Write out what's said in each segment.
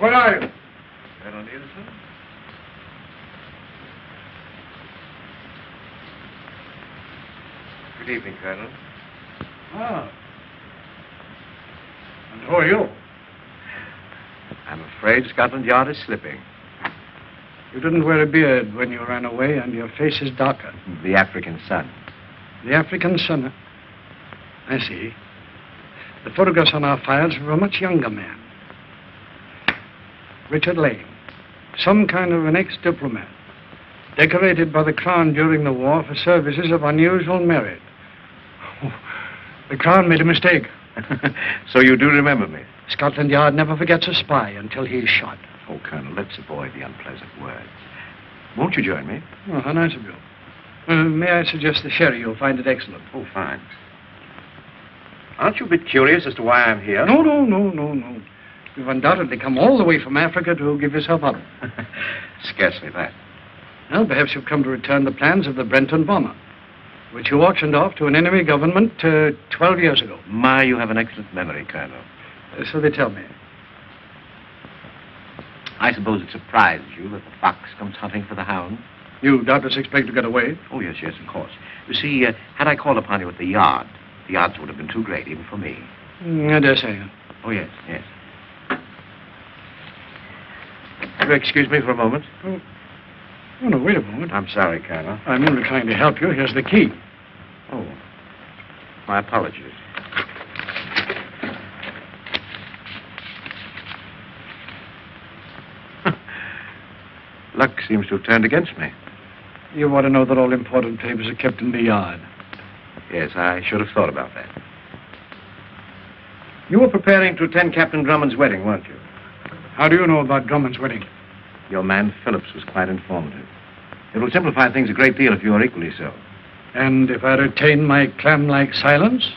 where are you? Colonel Nielsen? Good evening, Colonel. Ah. And who are you? I'm afraid Scotland Yard is slipping. You didn't wear a beard when you ran away, and your face is darker. The African sun. The African son. I see. The photographs on our files are of a much younger man. Richard Lane. Some kind of an ex-diplomat. Decorated by the Crown during the war for services of unusual merit. Oh, the Crown made a mistake. So you do remember me? Scotland Yard never forgets a spy until he's shot. Oh, Colonel, let's avoid the unpleasant words. Won't you join me? Oh, how nice of you. May I suggest the sherry? You'll find it excellent. Oh, fine. Aren't you a bit curious as to why I'm here? No. You've undoubtedly come all the way from Africa to give yourself up. Scarcely that. Well, perhaps you've come to return the plans of the Brenton bomber, which you auctioned off to an enemy government 12 years ago. My, you have an excellent memory, Colonel. So they tell me. I suppose it surprises you that the fox comes hunting for the hound? You doubtless expect to get away. Oh, yes, of course. You see, had I called upon you at the yard, the odds would have been too great, even for me. I dare say. Oh, yes. Will you excuse me for a moment? Oh, no, wait a moment. I'm sorry, Colonel. I'm only trying to help you. Here's the key. Oh, my apologies. Luck seems to have turned against me. You want to know that all important papers are kept in the yard. Yes, I should have thought about that. You were preparing to attend Captain Drummond's wedding, weren't you? How do you know about Drummond's wedding? Your man, Phillips, was quite informative. It will simplify things a great deal if you are equally so. And if I retain my clam-like silence?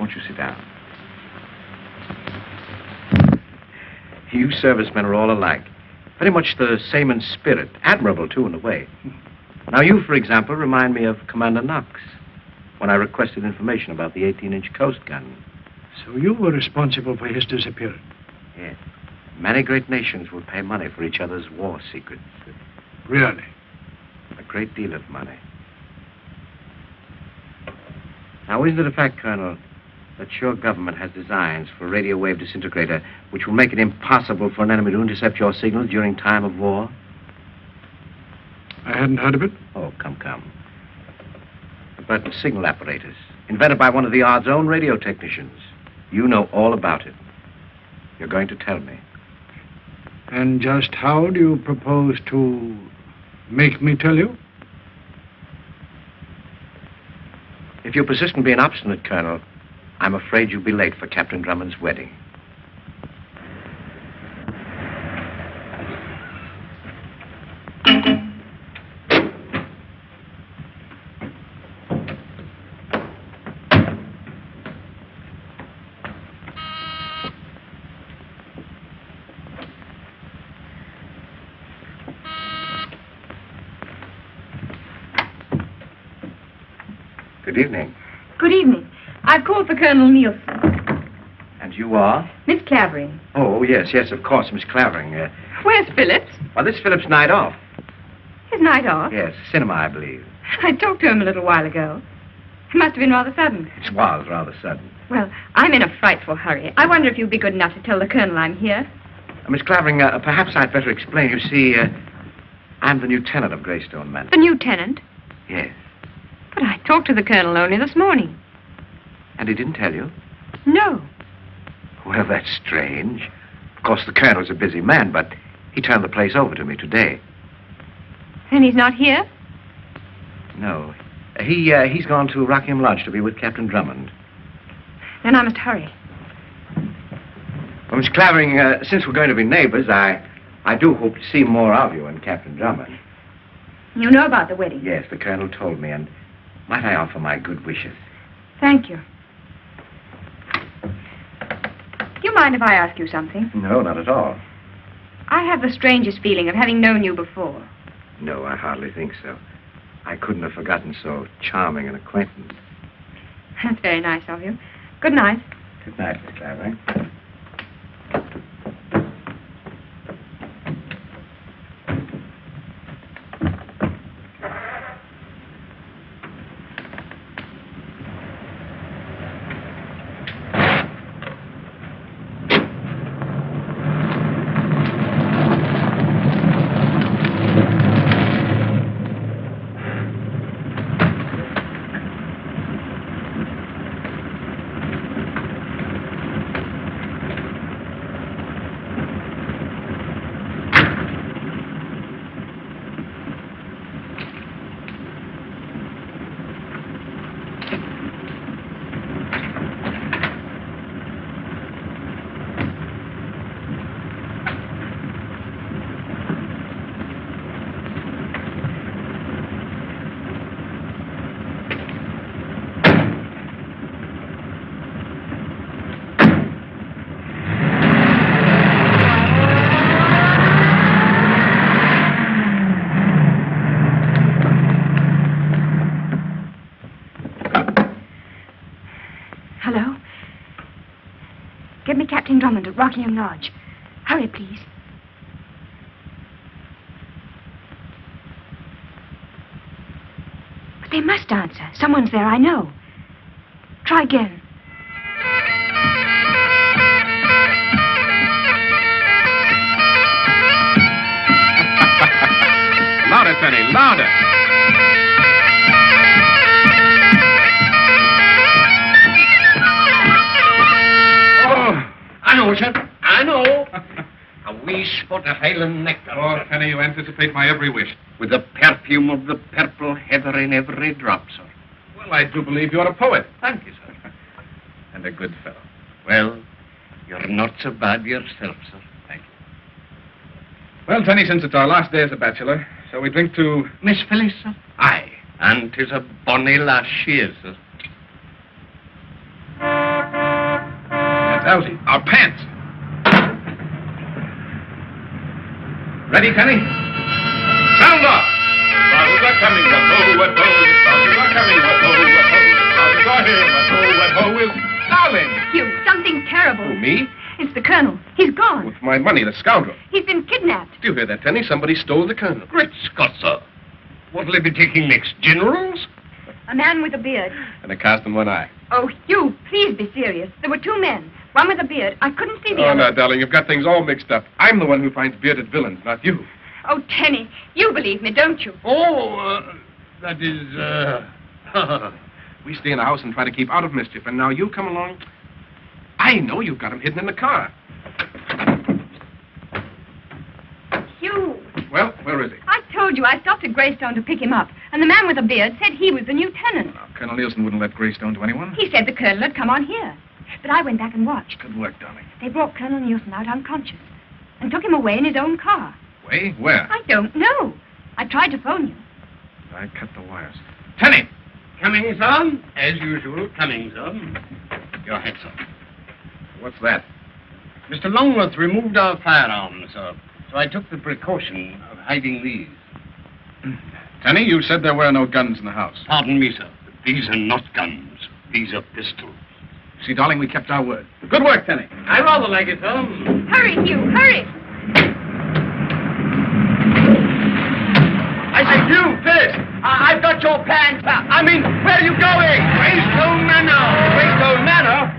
Won't you sit down? You servicemen are all alike. Very much the same in spirit. Admirable, too, in a way. Now, you, for example, remind me of Commander Knox, when I requested information about the 18-inch coast gun. So you were responsible for his disappearance? Yes. Many great nations will pay money for each other's war secrets. Really? A great deal of money. Now, isn't it a fact, Colonel, that your government has designs for a radio wave disintegrator which will make it impossible for an enemy to intercept your signals during time of war? I hadn't heard of it. Oh, come. But the signal apparatus, invented by one of the yard's own radio technicians. You know all about it. You're going to tell me. And just how do you propose to make me tell you? If you persist in being obstinate, Colonel, I'm afraid you'll be late for Captain Drummond's wedding. Good evening. Good evening. I've called for Colonel Nielsen. And you are? Miss Clavering. Oh, yes, of course, Miss Clavering. Where's Phillips? Well, this is Philip's night off. His night off? Yes, cinema, I believe. I talked to him a little while ago. It must have been rather sudden. It was rather sudden. Well, I'm in a frightful hurry. I wonder if you'd be good enough to tell the Colonel I'm here. Miss Clavering, perhaps I'd better explain. You see, I'm the new tenant of Greystone Manor. The new tenant? Yes. But I talked to the Colonel only this morning. And he didn't tell you? No. Well, that's strange. Of course, the Colonel's a busy man, but he turned the place over to me today. And he's not here? No. He's gone to Rockingham Lodge to be with Captain Drummond. Then I must hurry. Well, Miss Clavering, since we're going to be neighbors, I do hope to see more of you and Captain Drummond. You know about the wedding? Yes, the Colonel told me, and might I offer my good wishes? Thank you. Do you mind if I ask you something? No, not at all. I have the strangest feeling of having known you before. No, I hardly think so. I couldn't have forgotten so charming an acquaintance. That's very nice of you. Good night. Good night, Miss Clavering. Captain Drummond at Rockingham Lodge. Hurry, please. But they must answer. Someone's there, I know. Try again. Louder, Tenny, louder. I know, sir. I know. A wee spot of Highland nectar. Oh, Tenny, you anticipate my every wish. With the perfume of the purple heather in every drop, sir. Well, I do believe you're a poet. Thank you, sir. And a good fellow. Well, you're not so bad yourself, sir. Thank you. Well, Tenny, since it's our last day as a bachelor, shall we drink to... Miss Phillis, sir? Aye. And 'tis a bonny lass she is, sir. That's Algy. Our pants. Ready, Tenny? Sound off! Stars are coming, what-ho, what-ho. Stars are coming, what-ho, what-ho. Stars are here, what-ho, what-ho. Is darling. Hugh, something terrible. Who, me? It's the Colonel. He's gone. With my money, the scoundrel. He's been kidnapped. Do you hear that, Tenny? Somebody stole the Colonel. Great Scott, sir. What'll he be taking next? Generals? A man with a beard. And a cast in one eye. Oh, Hugh, please be serious. There were two men. One with a beard. I couldn't see the Oh, other. no, darling, you've got things all mixed up. I'm the one who finds bearded villains, not you. Oh, Tenny, you believe me, don't you? Oh, that is, We stay in the house and try to keep out of mischief, and now you come along. I know you've got him hidden in the car. Hugh, Well, where is he? I told you I stopped at Greystone to pick him up, and the man with the beard said he was the lieutenant. Now, Colonel Nielsen wouldn't let Greystone to anyone. He said the Colonel had come on here. But I went back and watched. Good work, darling. They brought Colonel Nielsen out unconscious and took him away in his own car. Way? Where? I don't know. I tried to phone you. I cut the wires. Tenny! coming, sir. As usual, coming, sir. Your hat, sir. What's that? Mr. Longworth removed our firearms, sir. So I took the precaution of hiding these. Tenny, you said there were no guns in the house. Pardon me, sir. But these are not guns. These are pistols. See, darling, we kept our word. Good work, Tenny. I rather like it, sir. Hurry, Hugh, hurry. I say, you, Phillis, I've got your pants. I mean, where are you going? Greystone Manor. Greystone Manor?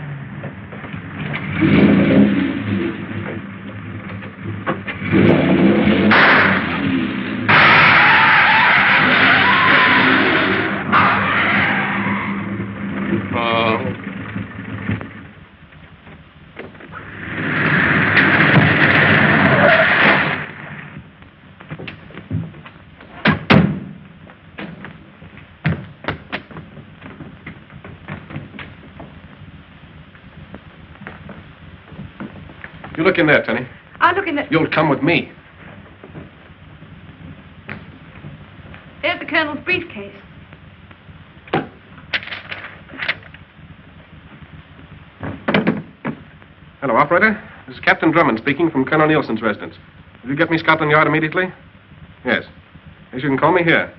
You look in there, Tenny. I'll look in the... You'll come with me. There's the Colonel's briefcase. Hello, operator. This is Captain Drummond speaking from Colonel Nielsen's residence. Will you get me Scotland Yard immediately? Yes. Yes, you can call me here.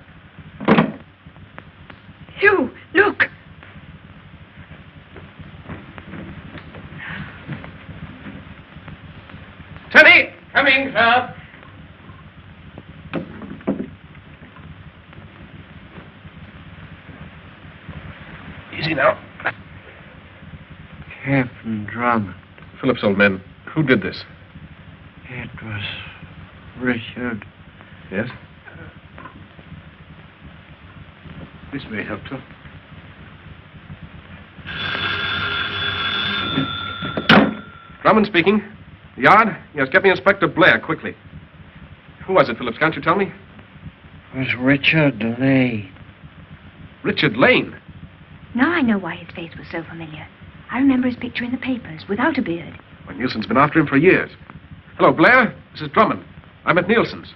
Hugh, look. Tenny! Coming, sir. Easy now. Captain Drummond. Phillips, old man, who did this? It was Richard. Yes? This may help, sir. Drummond speaking. The Yard? Yes, get me Inspector Blair, quickly. Who was it, Phillips? Can't you tell me? It was Richard Lane. Richard Lane. Now I know why his face was so familiar. I remember his picture in the papers, without a beard. Well, Nielsen's been after him for years. Hello, Blair. This is Drummond. I'm at Nielsen's.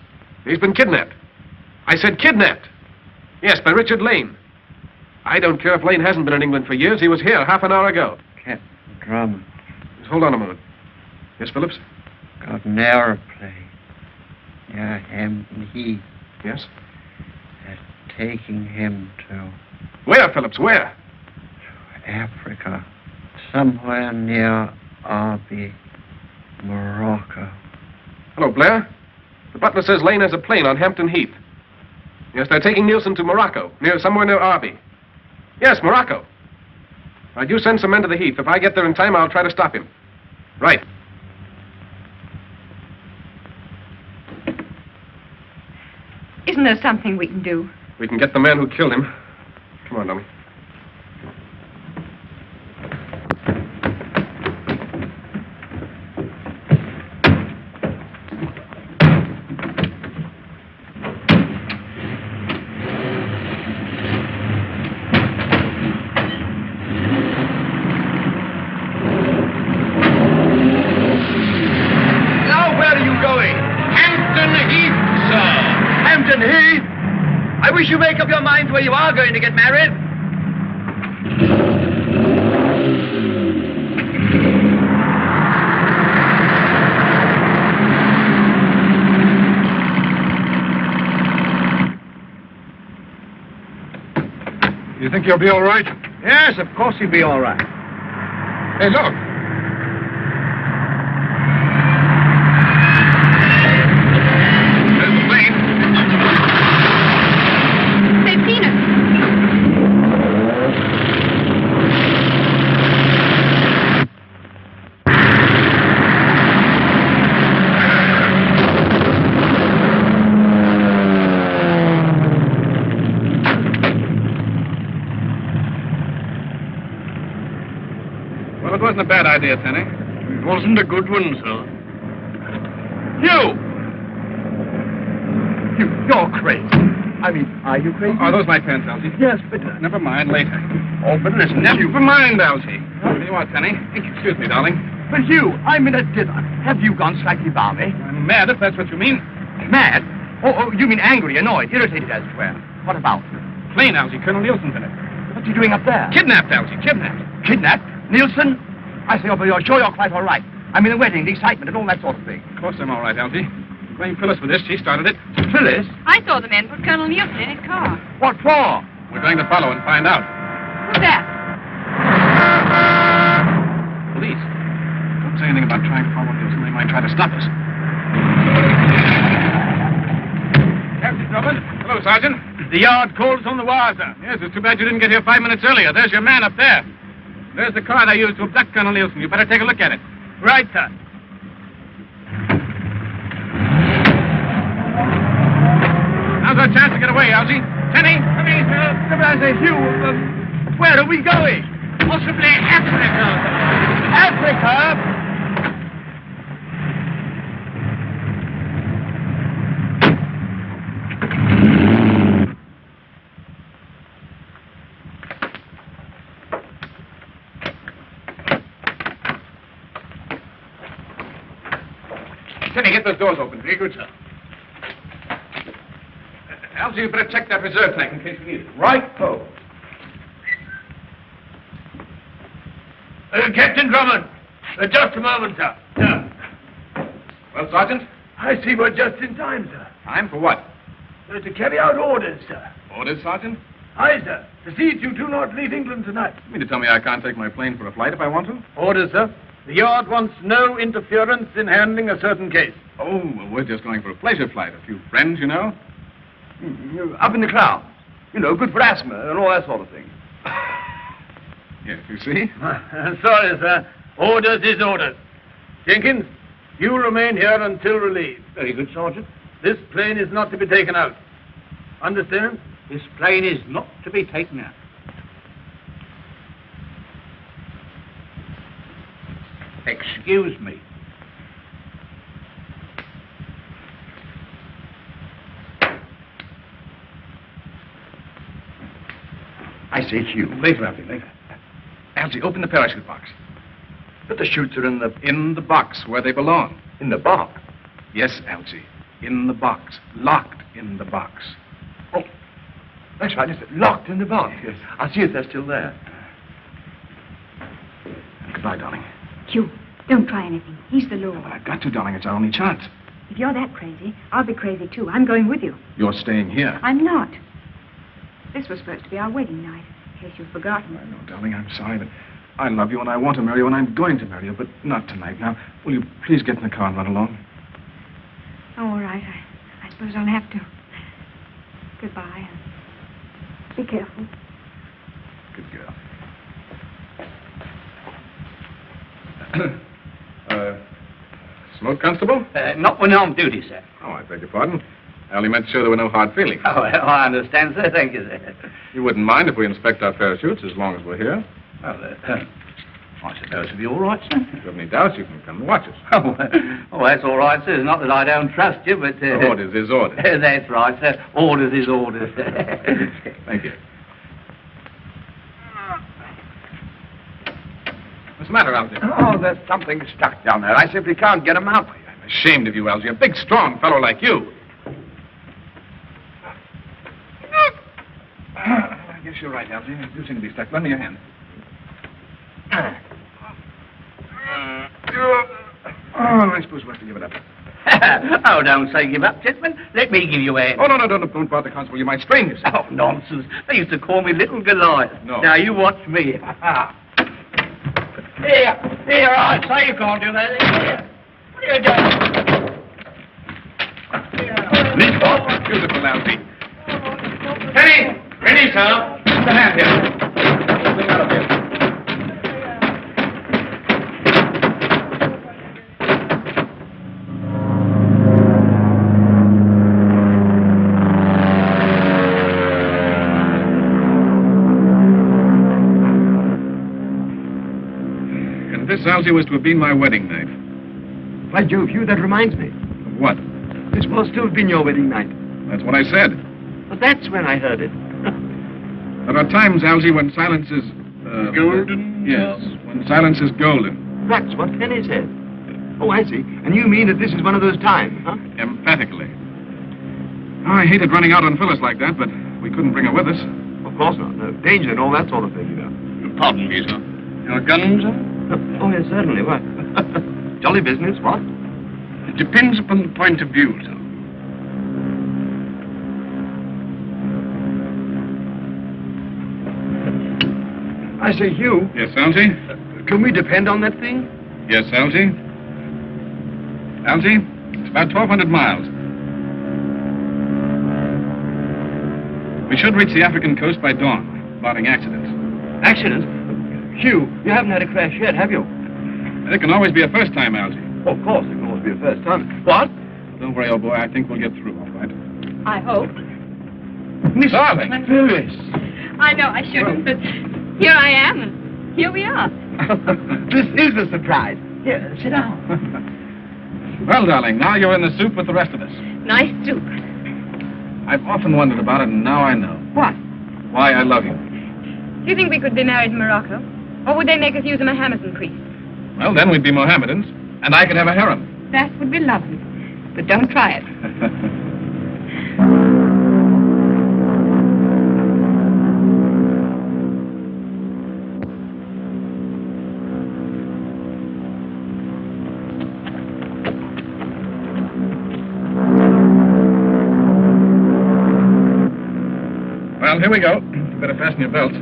He's been kidnapped. I said kidnapped. Yes, by Richard Lane. I don't care if Lane hasn't been in England for years. He was here half an hour ago. Captain Drummond Just hold on a moment. Yes, Phillips? got an airplane near Hampton Heath. Yes? They're taking him to Where, Phillips? Where? Africa, somewhere near Morocco. Hello, Blair. The butler says Lane has a plane on Hampton Heath. Yes, they're taking Nielsen to Morocco, somewhere near Arby. Yes, Morocco. Right, you send some men to the Heath. If I get there in time, I'll try to stop him. Right. Isn't there something we can do? We can get the man who killed him. Come on, dummy. You make up your mind where you are going to get married. You think you'll be all right? Yes, of course he'll be all right. Hey, look. It wasn't a bad idea, Tenny. It wasn't a good one, sir. You're crazy. I mean, are you crazy? Are those my pens, Algy? Yes, but... Never mind, later. Oh, but listen, nephew. Never mind, Algy. There you are, Tenny. Excuse me, darling. But Hugh, I'm in a dinner. Have you gone slightly balmy? I'm mad, if that's what you mean. Mad? Oh, you mean angry, annoyed, irritated elsewhere. What about? Plane, Algy. Colonel Nielsen's in it. What's he doing up there? Kidnapped, Algy. Kidnapped. Kidnapped? Nielsen? I say, but you're sure you're quite all right. I mean, the wedding, the excitement, and all that sort of thing. Of course I'm all right, Algy. Blame Phillis for this. She started it. Phillis? I saw the men put Colonel Nielsen in his car. What for? We're going to follow and find out. Who's that? Police. Don't say anything about trying to follow Nielsen. They might try to stop us. Captain Drummond. Hello, Sergeant. The yard calls on the wire, sir. Yes, it's too bad you didn't get here 5 minutes earlier. There's your man up there. There's the car they used to abduct Colonel Nielsen. You better take a look at it. Right, sir. Now's our chance to get away, Algy. Tenny, come in, sir. I say, Hugh, where are we going? Possibly Africa. Africa? Tenny, get those doors open. Very good, sir. Algy, you better check that reserve tank in case we need it. Right, Captain Drummond. Just a moment, sir. Well, Sergeant? I see we're just in time, sir. Time for what? To carry out orders, sir. Orders, Sergeant? Aye, sir. To see that you do not leave England tonight. You mean to tell me I can't take my plane for a flight if I want to? Orders, sir. The yard wants no interference in handling a certain case. Oh, well, we're just going for a pleasure flight. A few friends, you know. Up in the clouds. You know, good for asthma and all that sort of thing. Yes, you see? Sorry, sir. Orders is orders. Jenkins, you remain here until relieved. Very good, Sergeant. This plane is not to be taken out. Understand? This plane is not to be taken out. Excuse me. I say, Hugh. Later, Algy, later. Algy, open the parachute box. But the chutes are in the box where they belong. in the box. Yes, Algy. In the box. Locked in the box. Oh, that's right. It's locked in the box. Yes. I'll see if they're still there. Goodbye, darling. Hugh, don't try anything. He's the law. But I've got to, darling. It's our only chance. If you're that crazy, I'll be crazy too. I'm going with you. You're staying here. I'm not. This was supposed to be our wedding night, in case you've forgotten. I know, darling. I'm sorry, but I love you and I want to marry you and I'm going to marry you, but not tonight. Now, will you please get in the car and run along? Oh, all right. I suppose I'll have to. Goodbye. Be careful. Good girl. Smoke, Constable? Not when on duty, sir. Oh, I beg your pardon. I only meant to show there were no hard feelings. Oh, I understand, sir. Thank you, sir. You wouldn't mind if we inspect our parachutes as long as we're here? Well, I suppose it'll be all right, sir. If you have any doubts, you can come and watch us. Oh, that's all right, sir. It's not that I don't trust you, but... Orders is orders. That's right, sir. Orders is orders. Thank you. What's the matter, Algy? Oh, there's something stuck down there. I simply can't get him out. I'm ashamed of you, Algy. A big, strong fellow like you. I guess you're right, Algy. You seem to be stuck. Lend me your hand. Oh, I suppose we'll have to give it up. Oh, don't say give up, gentlemen. Let me give you a hand. Oh, no, don't bother, Constable. You might strain yourself. Oh, nonsense. They used to call me Little Goliath. No. Now, you watch me. Here, I say you can't do that. Here. What are you doing? Leap off. Beautiful, Algy. Tenny! Ready, sir. Put the hand here. Something out of here. This, Algy, was to have been my wedding night. By Jove, Hugh, that reminds me. Of what? This must have been your wedding night. That's what I said. But that's when I heard it. There are times, Algy, when silence is... golden? Yes, when silence is golden. That's what Tenny said. Oh, I see. And you mean that this is one of those times, huh? Emphatically. Oh, I hated running out on Phillis like that, but we couldn't bring her with us. Of course not. No danger and all that sort of thing, you know. Pardon me, sir. Your gun, sir? Oh, yes, certainly. What? Jolly business, what? It depends upon the point of view, sir. I say, Hugh. Yes, Algy? Can we depend on that thing? Yes, Algy? Algy, it's about 1,200 miles. We should reach the African coast by dawn, barring accidents. Accidents? Hugh, you haven't had a crash yet, have you? There can always be a first time, Algy. Oh, of course, it can always be a first time. What? Don't worry, old boy. I think we'll get through, all right? I hope. Miss Darling. Phyllis. I know I shouldn't, but here I am, and here we are. This is a surprise. Here, sit down. Well, darling, now you're in the soup with the rest of us. Nice soup. I've often wondered about it, and now I know. What? Why I love you. Do you think we could be married in Morocco? Or would they make us use a Mohammedan priest? Well, then we'd be Mohammedans, and I could have a harem. That would be lovely. But don't try it. Well, here we go. You better fasten your belts.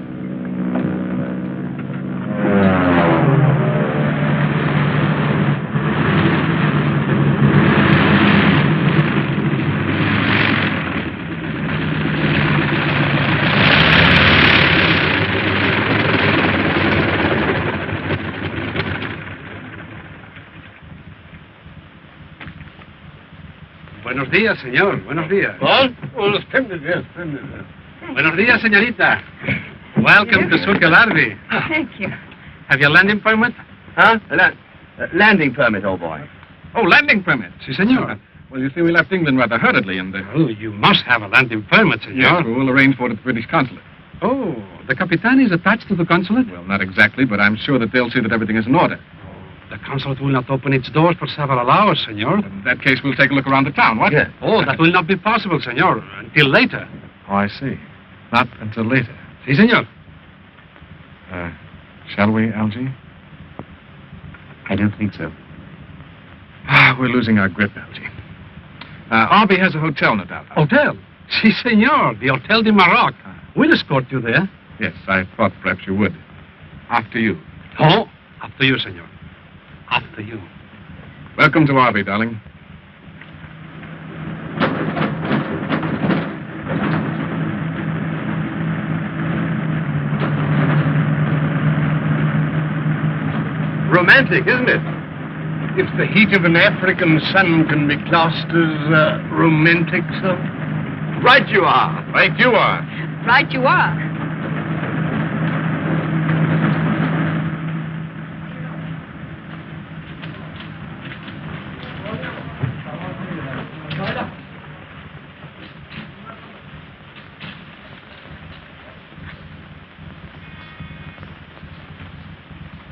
Buenos días, señor. Buenos días. What? Oh, splendid, yes, splendid. Buenos días, señorita. Welcome to Suc El Arbi. Thank you. Have your landing permit? Huh? Landing permit, old boy. Oh, landing permit. Si, senor. Well, you see, we left England rather hurriedly, and... Oh, you must have a landing permit, senor. Yes, we'll arrange for it at the British Consulate. Oh, the Capitan is attached to the consulate? Well, not exactly, but I'm sure that they'll see that everything is in order. The consulate will not open its doors for several hours, senor. In that case, we'll take a look around the town, what? Yeah. Oh, that will not be possible, senor, until later. Oh, I see. Not until later. Si, senor. Shall we, Algy? I don't think so. We're losing our grip, Algy. Arby has a hotel, no doubt. Hotel? Si, senor. The Hotel de Maroc. We'll escort you there. Yes, I thought perhaps you would. After you. Oh, after you, senor. After you. Welcome to Arby, darling. Romantic, isn't it? If the heat of an African sun can be classed as romantic, sir. Right you are. Right you are. Right you are.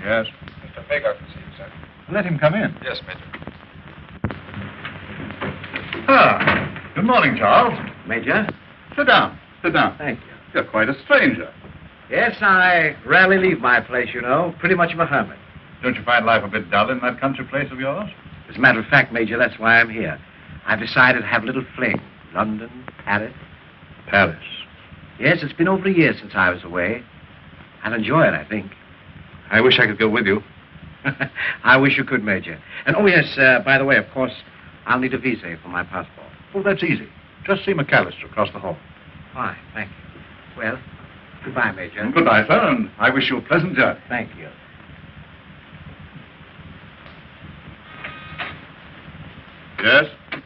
Yes. Mr. Baker can see you, sir. Let him come in. Yes, Major. Ah, good morning, Charles. Major? Sit down. Sit down. Thank you. You're quite a stranger. Yes, I rarely leave my place, you know. Pretty much of a hermit. Don't you find life a bit dull in that country place of yours? As a matter of fact, Major, that's why I'm here. I've decided to have a little fling. London, Paris. Paris. Yes, it's been over a year since I was away. I'll enjoy it, I think. I wish I could go with you. I wish you could, Major. And, oh, yes, by the way, of course, I'll need a visa for my passport. Oh, that's easy. Just see McNeileStar across the hall. Fine, thank you. Well, goodbye, Major. Goodbye, sir, and I wish you a pleasant journey. Thank you. Yes?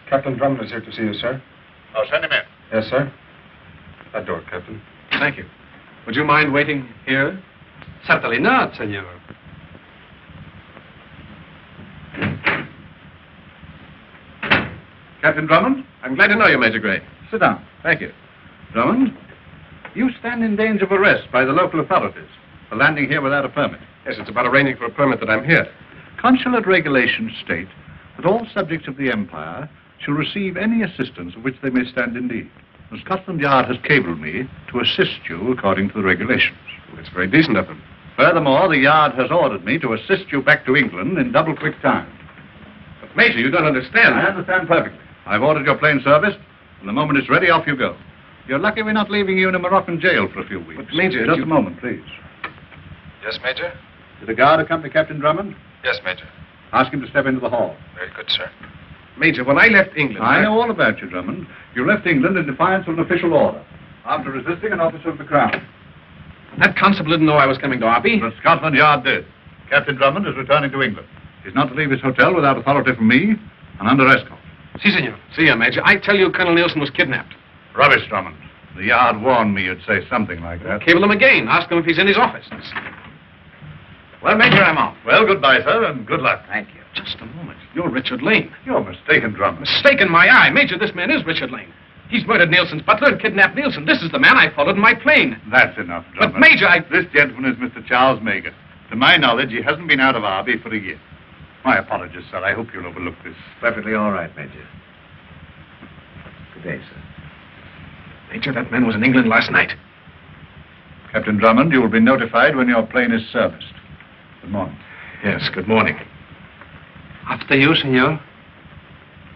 Captain Drummond is here to see you, sir. Oh, send him in. Yes, sir. That door, Captain. Thank you. Would you mind waiting here? Certainly not, senor. Captain Drummond? I'm glad to know you, Major Gray. Sit down. Thank you. Drummond, you stand in danger of arrest by the local authorities for landing here without a permit. Yes, it's about arranging for a permit that I'm here. Consulate regulations state that all subjects of the Empire shall receive any assistance of which they may stand in need. The Scotland Yard has cabled me to assist you according to the regulations. Well, it's very decent of them. Furthermore, the Yard has ordered me to assist you back to England in double quick time. But, Major, you don't understand. I understand perfectly. I've ordered your plane serviced, and the moment it's ready, off you go. You're lucky we're not leaving you in a Moroccan jail for a few weeks. But, Major, Just you- a moment, please. Yes, Major? Did a guard accompany Captain Drummond? Yes, Major. Ask him to step into the hall. Very good, sir. Major, when I left England... I know all about you, Drummond. You left England in defiance of an official order, after resisting an officer of the Crown. That constable didn't know I was coming to Arby. The Scotland Yard did. Captain Drummond is returning to England. He's not to leave his hotel without authority from me and under escort. Si, senor. See you, Major. I tell you, Colonel Nielsen was kidnapped. Rubbish, Drummond. The Yard warned me you'd say something like that. Cable him again. Ask him if he's in his office. Well, Major, I'm off. Well, goodbye, sir, and good luck. Thank you. Just a moment. You're Richard Lane. You're mistaken, Drummond. Mistaken my eye. Major, this man is Richard Lane. He's murdered Nielsen's butler and kidnapped Nielsen. This is the man I followed in my plane. That's enough, Drummond. But, Major, This gentleman is Mr. Charles Meagher. To my knowledge, he hasn't been out of Arby for a year. My apologies, sir. I hope you'll overlook this. Perfectly all right, Major. Good day, sir. Major, that man was in England last night. Captain Drummond, you will be notified when your plane is serviced. Good morning. Yes, good morning. After you, senor.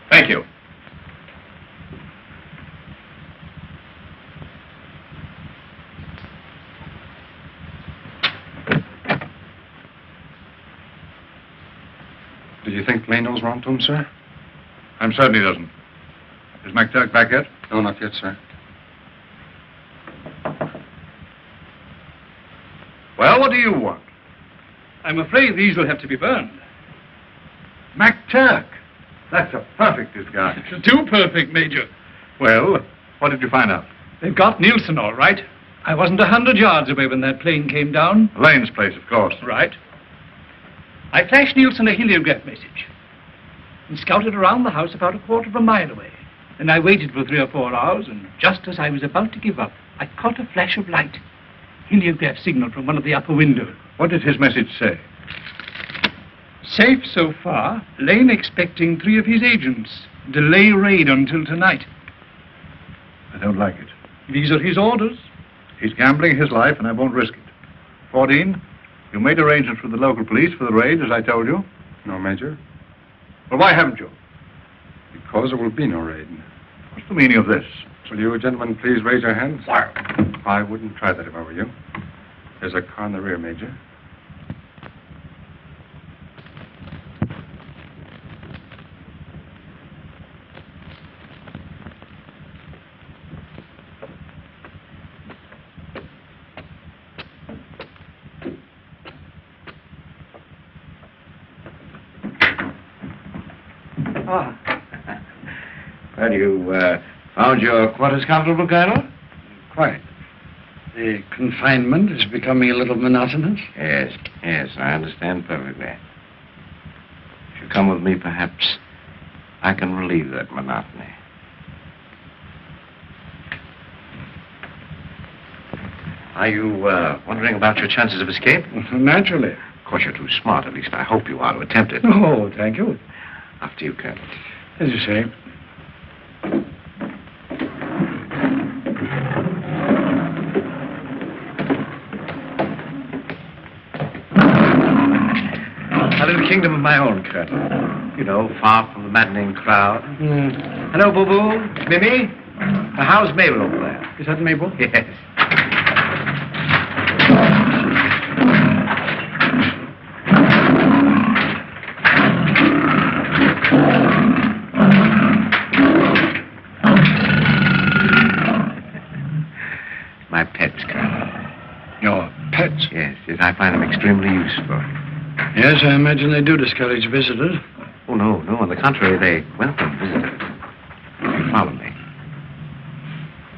Thank you. Do you think Lane knows wrong to him, sir? I'm certain he doesn't. Is McTurk back yet? No, not yet, sir. Well, what do you want? I'm afraid these will have to be burned. McTurk. That's a perfect disguise. Too perfect, Major. Well, what did you find out? They've got Nielsen, all right. I wasn't 100 yards away when that plane came down. Lane's place, of course. Right. I flashed Nielsen a heliograph message and scouted around the house about a quarter of a mile away. Then I waited for 3 or 4 hours, and just as I was about to give up, I caught a flash of light. Heliograph signal from one of the upper windows. What did his message say? Safe so far. Lane expecting 3 of his agents. Delay raid until tonight. I don't like it. These are his orders. He's gambling his life, and I won't risk it. 14, you made arrangements with the local police for the raid, as I told you? No, Major. Well, why haven't you? Because there will be no raid. What's the meaning of this? Will you gentlemen please raise your hands? Why? I wouldn't try that if I were you. There's a car in the rear, Major. Well, you found your quarters comfortable, Colonel? Quite. The confinement is becoming a little monotonous. Yes, I understand perfectly. If you come with me, perhaps I can relieve that monotony. Are you wondering about your chances of escape? Naturally. Of course, you're too smart. At least I hope you are to attempt it. Oh, thank you. After you, Colonel. As you say. A little kingdom of my own, Colonel. You know, far from the maddening crowd. Hello, Boo-Boo. Mimi? How's Mabel over there? Is that Mabel? Yes. My pets, Colonel. Your pets? Yes, I find them extremely useful. Yes, I imagine they do discourage visitors. Oh, no. On the contrary, they welcome visitors. You follow me?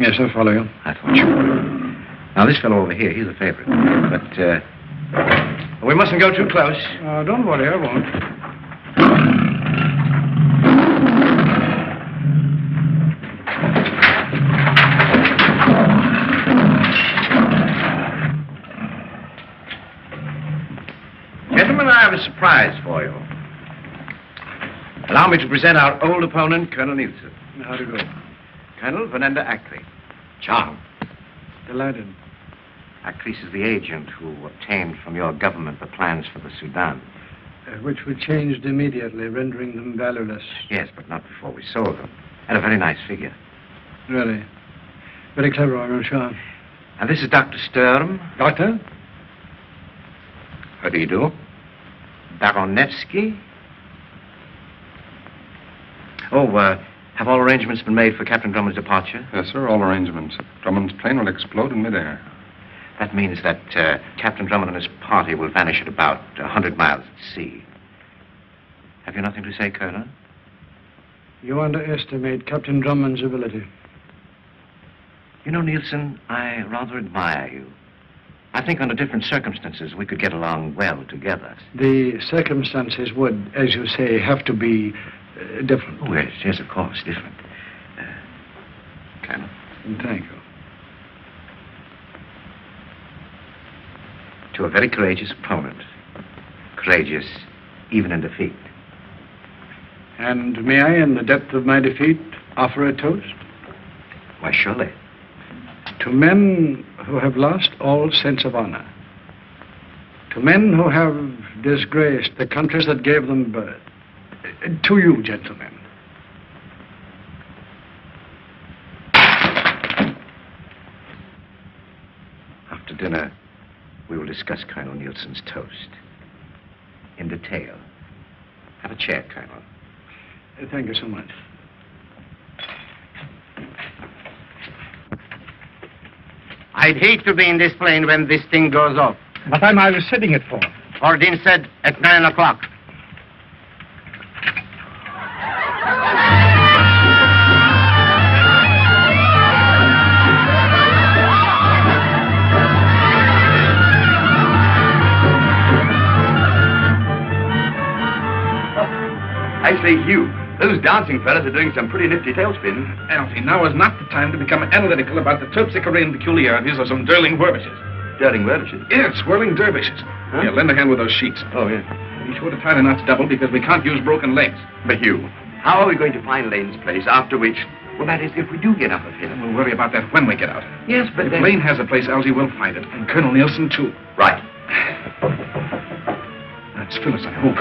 Yes, I'll follow you. I thought you would. Now, this fellow over here, he's a favorite. But, we mustn't go too close. Don't worry, I won't. Gentlemen, I have a surprise for you. Allow me to present our old opponent, Colonel Nielsen. How do you go? Colonel Vanenda Ackley. Charm. Delighted. Ackley is the agent who obtained from your government the plans for the Sudan. Which were changed immediately, rendering them valueless. Yes, but not before we sold them. At a very nice figure. Really? Very clever, I'm sure. And this is Dr. Sturm. Doctor? How do you do? Baronetsky. Oh, have all arrangements been made for Captain Drummond's departure? Yes, sir, all arrangements. Drummond's plane will explode in midair. That means that Captain Drummond and his party will vanish at about 100 miles at sea. Have you nothing to say, Colonel? You underestimate Captain Drummond's ability. You know, Nielsen, I rather admire you. I think under different circumstances we could get along well together. The circumstances would, as you say, have to be different. Oh, yes, of course, different. Colonel. Thank you. To a very courageous opponent. Courageous even in defeat. And may I, in the depth of my defeat, offer a toast? Why, surely. To men who have lost all sense of honor. To men who have disgraced the countries that gave them birth. To you, gentlemen. After dinner, we will discuss Colonel Nielsen's toast. In detail. Have a chair, Colonel. Thank you so much. I'd hate to be in this plane when this thing goes off. What time are you setting it for? Ordin said at 9 o'clock. I say, Hugh, those dancing fellas are doing some pretty nifty tailspins. Algy, now is not the time to become analytical about the terpsichorean peculiarities of some dirling dervishes. Dirling dervishes? Yes, whirling dervishes. Huh? Here, lend a hand with those sheets. Oh, yeah. Be sure to tie the knots double because we can't use broken legs. But, Hugh, how are we going to find Lane's place after which... Well, that is, if we do get up of him. We'll worry about that when we get out. Yes, but if then... Lane has a place, Algy will find it. And Colonel Nielsen, too. Right. That's Phillis, I hope.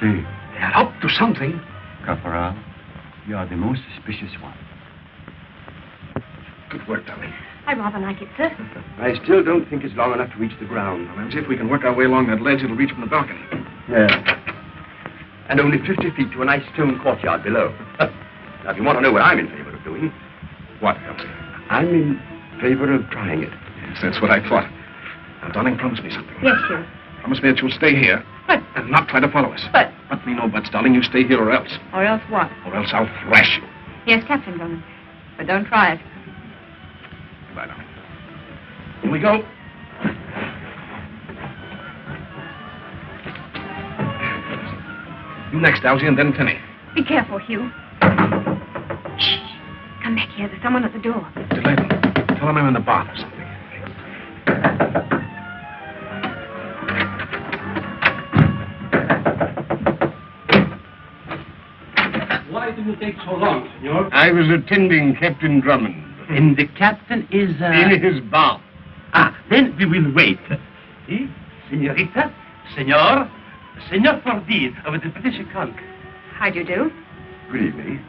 See. They're up to something. Corporal, you are the most suspicious one. Good work, darling. I rather like it, sir. I still don't think it's long enough to reach the ground. Well, see if we can work our way along that ledge. It'll reach from the balcony. Yeah. And only 50 feet to a nice stone courtyard below. Now, if you want to know what I'm in favor of doing... What, Algy? I'm in favor of trying it. Yes, that's what I thought. Now, darling, promise me something. Yes, Hugh. Promise me that you'll stay here. But... And not try to follow us. But... But me no buts, darling. You stay here or else. Or else what? Or else I'll thrash you. Yes, Captain Drummond. But don't try it. Goodbye, darling. Here we go. You next, Algy, and then Tenny. Be careful, Hugh. Shh. Come back here. There's someone at the door. Delay them. Tell them I'm in the bath or something. Why did you take so long, senor? I was attending Captain Drummond. And the captain is, In his bath. Then we will wait. Eh? Senorita, senor, Senor Fordine of the British Consul. How'd you do? Good evening.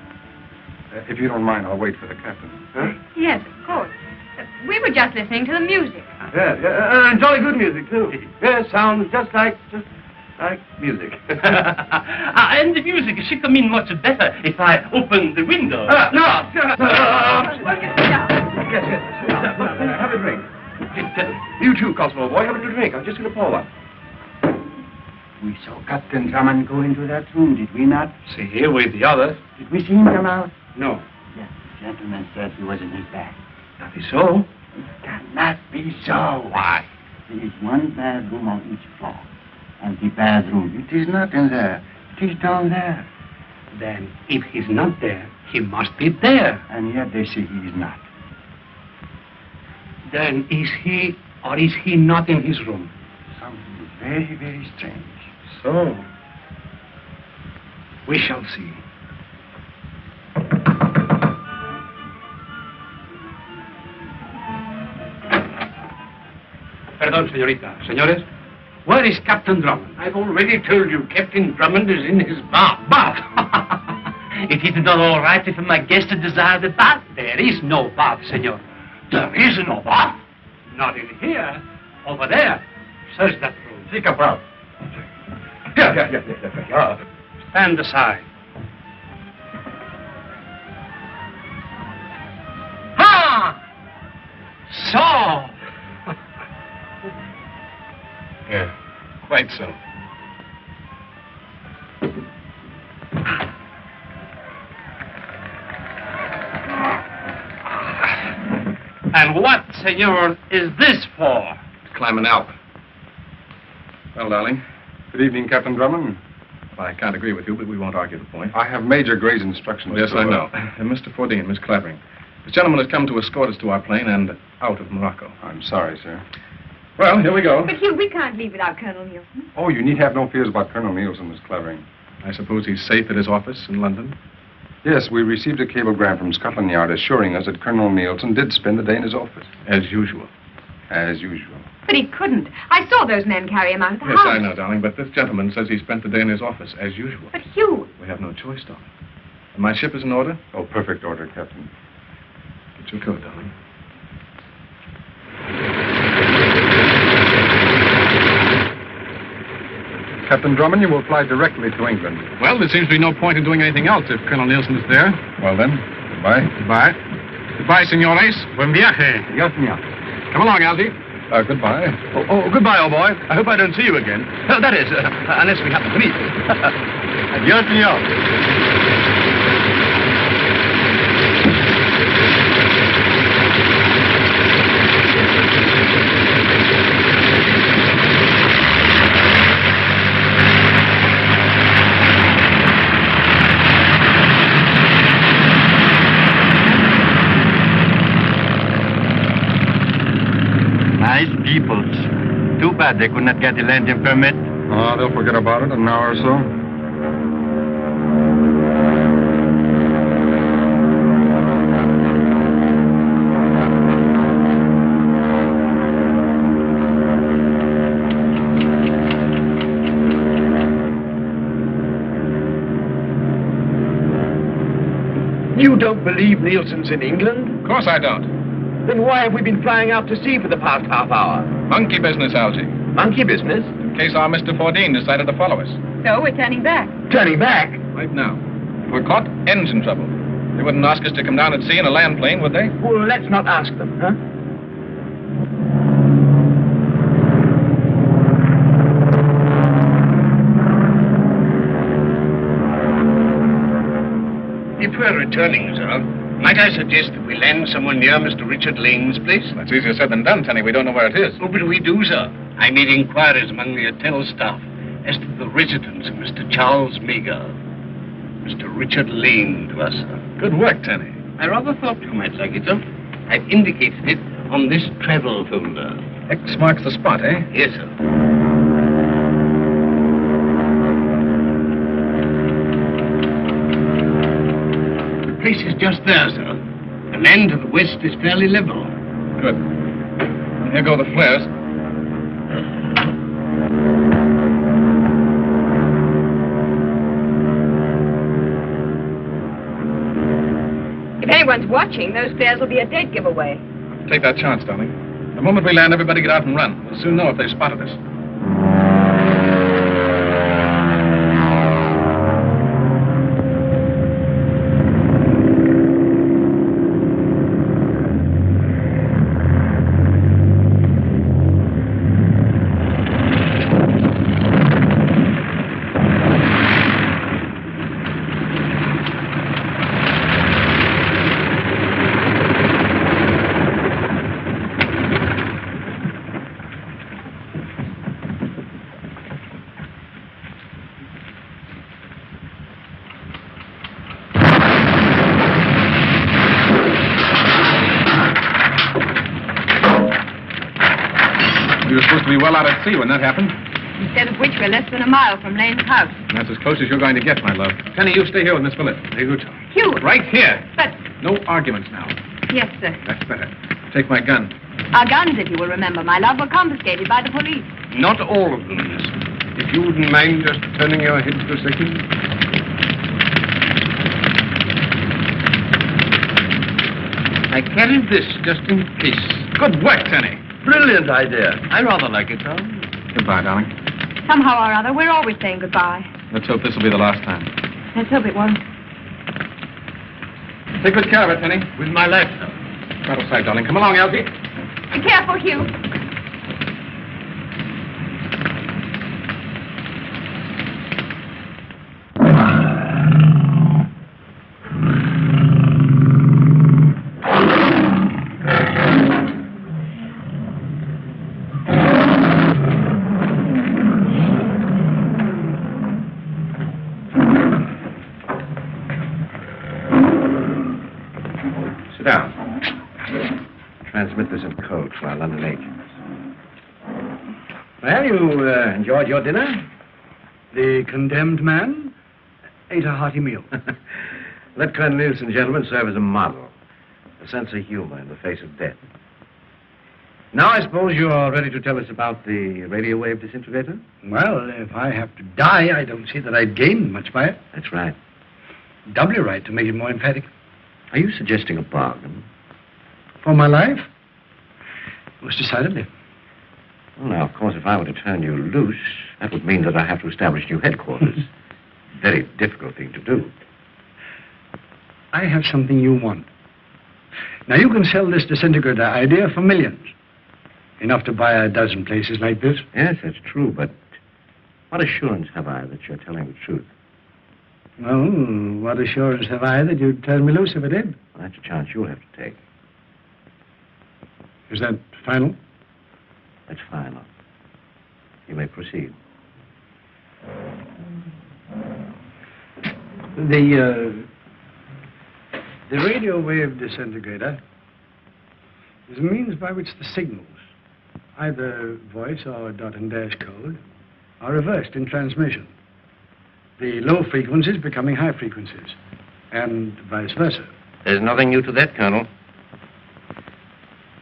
If you don't mind, I'll wait for the captain. Huh? Yes, of course. We were just listening to the music. Yeah, jolly good music, too. Yeah, sounds just like music. And the music should come in much better if I open the window. No! Yes. Have a drink. You too, Constable boy. Have a drink. I'm just going to pour one. We saw Captain Drummond go into that room, did we not? See here with the others. Did we see him come out? No. Yes, the gentleman said he was in his bag. That is so. It cannot be so. Why? There is one bedroom on each floor. And the bedroom, it is not in there. It is down there. Then, if he's not there, he must be there. And yet they say he is not. Then is he or is he not in his room? Something very, very strange. So, we shall see. Perdón, señorita. Señores, where is Captain Drummond? I've already told you Captain Drummond is in his bath. Bath? It is not all right if my guest desire the bath. There is no bath, senor. There is no bath. Not in here. Over there. Search that room. Take a breath. Yeah. Stand aside. Ha! So. Yeah, quite so. And what, senor, is this for? To climb an Alp. Well, darling, Good evening, Captain Drummond. I can't agree with you, but we won't argue the point. I have Major Gray's instructions. Yes, I know. Mr. Fordine, Miss Clavering. This gentleman has come to escort us to our plane and out of Morocco. I'm sorry, sir. Well, here we go. But Hugh, we can't leave without Colonel Nielsen. Oh, you need have no fears about Colonel Nielsen, Miss Clavering. I suppose he's safe at his office in London? Yes, we received a cablegram from Scotland Yard assuring us that Colonel Nielsen did spend the day in his office. As usual. As usual. But he couldn't. I saw those men carry him out of the Yes, house. I know, darling, but this gentleman says he spent the day in his office, as usual. But Hugh... We have no choice, darling. And my ship is in order? Oh, perfect order, Captain. Get your coat, darling. Captain Drummond, you will fly directly to England. Well, there seems to be no point in doing anything else if Colonel Nielsen is there. Well, then, goodbye. Goodbye. Goodbye, senores. Buen viaje. Yes, senor. Come along, Algy. Goodbye. Oh, goodbye, old boy. I hope I don't see you again. That is, unless we happen to meet. Adieu, senor. Nice people. Too bad they could not get the landing permit. Oh, they'll forget about it in an hour or so. You don't believe Nielsen's in England? Of course I don't. Then why have we been flying out to sea for the past half hour? Monkey business, Algy. Monkey business? In case our Mr. Fordine decided to follow us. So we're turning back. Turning back? Right now. If we're caught, engine trouble. They wouldn't ask us to come down at sea in a land plane, would they? Well, let's not ask them, huh? returning, sir, might I suggest that we land somewhere near Mr. Richard Lane's place? That's easier said than done, Tenny. We don't know where it is. Oh, but we do, sir. I made inquiries among the hotel staff as to the residence of Mr. Charles Meagher. Mr. Richard Lane to us, sir. Good work, Tenny. I rather thought you might like it, sir. I've indicated it on this travel folder. X marks the spot, eh? Yes, sir. The place is just there, sir. The land to the west is fairly level. Good. Here go the flares. If anyone's watching, those flares will be a dead giveaway. Take that chance, darling. The moment we land, everybody get out and run. We'll soon know if they've spotted us. We were supposed to be well out at sea when that happened. Instead of which, we're less than a mile from Lane's house. And that's as close as you're going to get, my love. Tenny, you stay here with Miss Phillis. Very good. Hugh! Right here. But... No arguments now. Yes, sir. That's better. Take my gun. Our guns, if you will remember, my love, were confiscated by the police. Not all of them, miss. If you wouldn't mind just turning your head for a second. I carried this just in case. Good work, Tenny. Brilliant idea. I rather like it, Tom. Goodbye, darling. Somehow or other, we're always saying goodbye. Let's hope this will be the last time. Let's hope it won't. Take good care of it, Tenny. With my life, sir. Out of sight, darling. Come along, Algy. Be careful, Hugh. Sit down. Transmit this in code to our London agents. Well, you enjoyed your dinner? The condemned man ate a hearty meal. Let Colonel Nielsen, gentlemen, serve as a model. A sense of humor in the face of death. Now, I suppose you're ready to tell us about the radio wave disintegrator? Well, if I have to die, I don't see that I'd gain much by it. That's right. Doubly right, to make it more emphatic. Are you suggesting a bargain? For my life? Most decidedly. Well, now, of course, if I were to turn you loose, that would mean that I have to establish new headquarters. Very difficult thing to do. I have something you want. Now, you can sell this disintegrator idea for millions. Enough to buy a dozen places like this. Yes, that's true, but what assurance have I that you're telling the truth? Well, what assurance have I that you'd turn me loose if I did? Well, that's a chance you'll have to take. Is that final? That's final. You may proceed. The radio wave disintegrator is a means by which the signals, either voice or dot and dash code, are reversed in transmission. The low frequencies becoming high frequencies, and vice versa. There's nothing new to that, Colonel.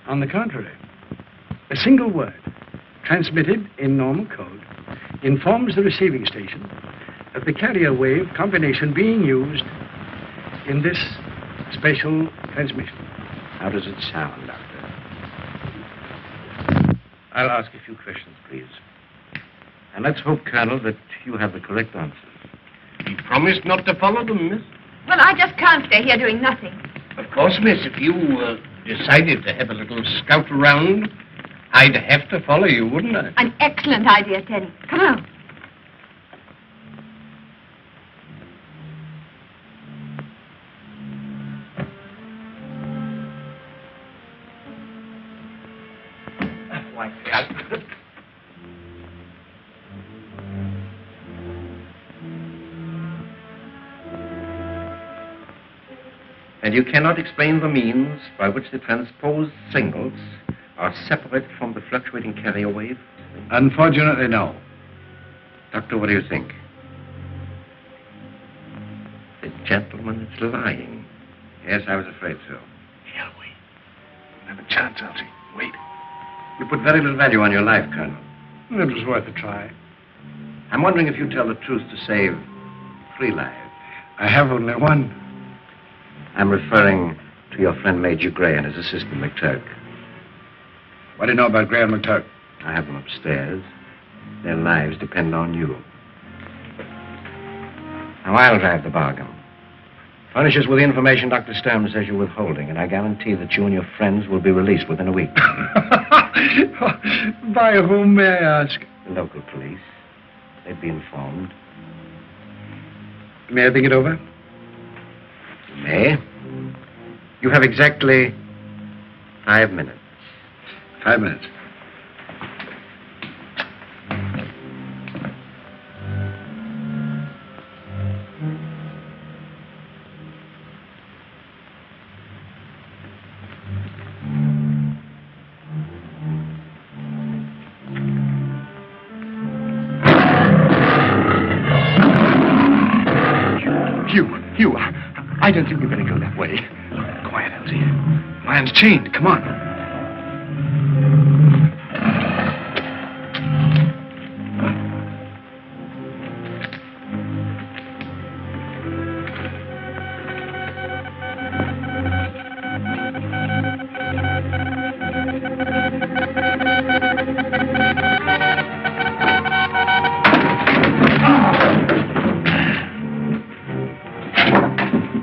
On the contrary, a single word, transmitted in normal code, informs the receiving station of the carrier wave combination being used in this special transmission. How does it sound, Doctor? I'll ask a few questions, please. And let's hope, Colonel, that you have the correct answers. You promised not to follow them, miss. Well, I just can't stay here doing nothing. Of course, miss, if you decided to have a little scout around, I'd have to follow you, wouldn't I? An excellent idea, Tenny. Come on. white cat. And you cannot explain the means by which the transposed singles are separated from the fluctuating carrier wave? Unfortunately, no. Doctor, what do you think? The gentleman is lying. Yes, I was afraid so. Here, wait. Have a chance, Algy. Wait. You put very little value on your life, Colonel. It was worth a try. I'm wondering if you tell the truth to save 3 lives. I have only one. I'm referring to your friend Major Gray and his assistant, McTurk. What do you know about Gray and McTurk? I have them upstairs. Their lives depend on you. Now, I'll drive the bargain. Furnish us with the information Dr. Sturm says you're withholding, and I guarantee that you and your friends will be released within a week. By whom, may I ask? The local police. They'd be informed. May I think it over? You may. You have exactly 5 minutes. 5 minutes. Hugh, I don't think we better go that way. Quiet, Algy. Lion's chained. Come on.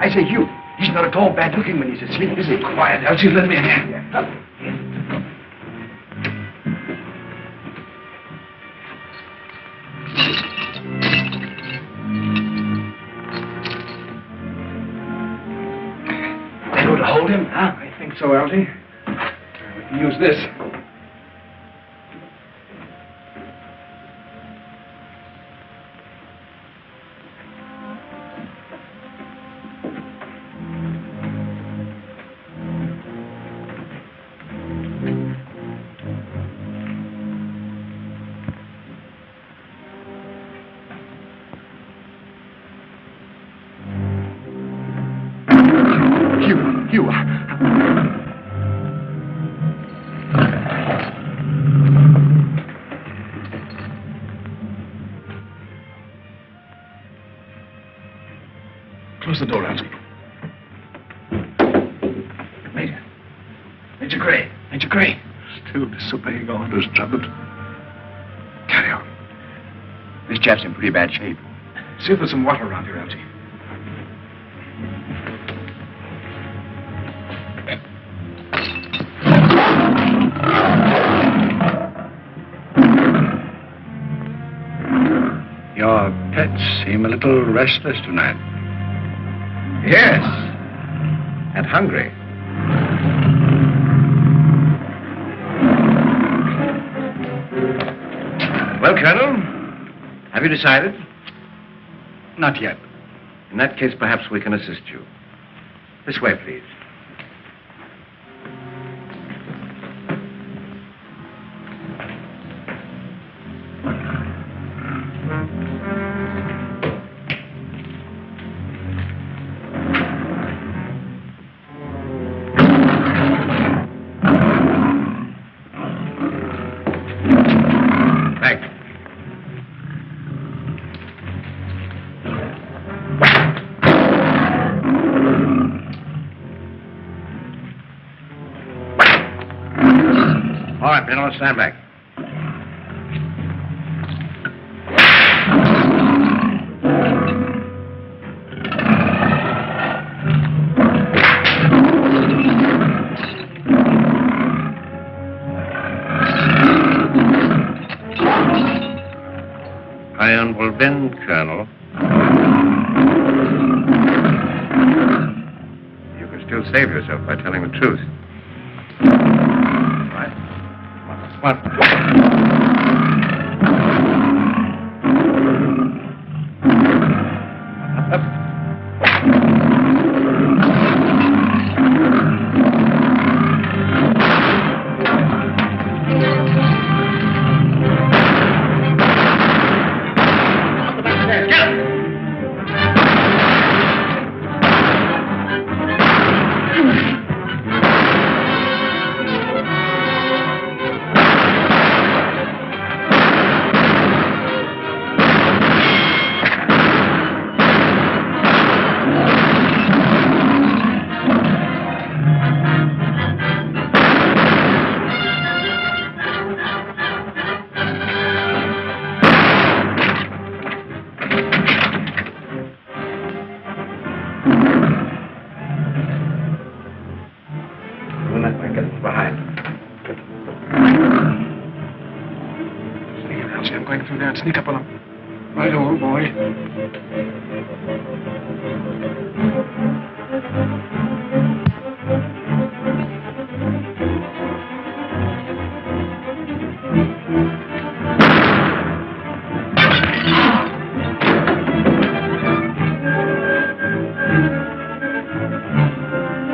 I say, Hugh, he's not at all bad looking when he's asleep, is he? Quiet, Algy, let me in here. That ought to hold him, huh? I think so, Algy. We can use this. Hugh. Close the door, Algy. Major Gray. Major Gray. Still disobeying orders, Drummond. Carry on. This chap's in pretty bad shape. See if there's some water around here, Algy. Your pets seem a little restless tonight. Yes. And hungry. Well, Colonel, have you decided? Not yet. In that case, perhaps we can assist you. This way, please. All right, men, let's stand back. Iron will bend, Colonel. You can still save yourself by telling the truth. What? Sneak up on him. Right, old boy.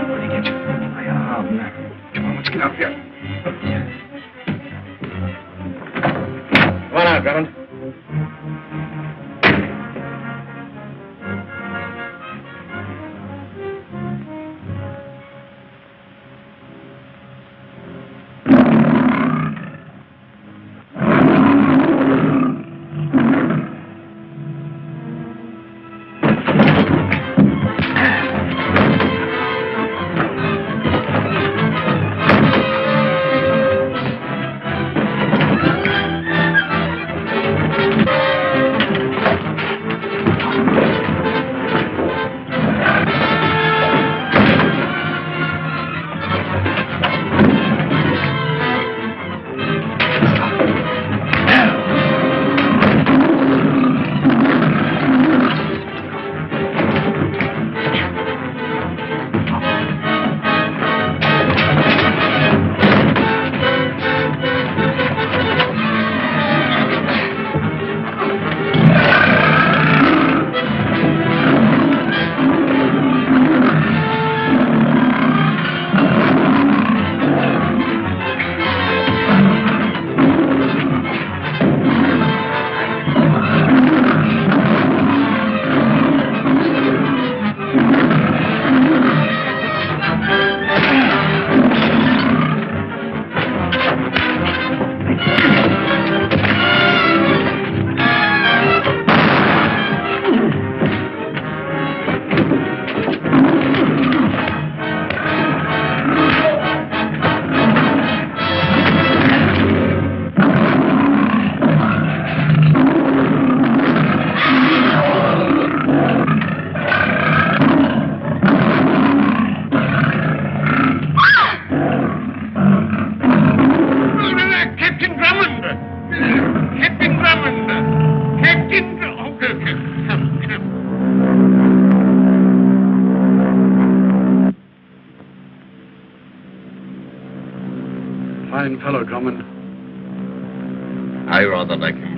Where'd he get you? My arm. Come on, let's get out here. Come on out, Drummond. Fine fellow, Drummond. I rather like him.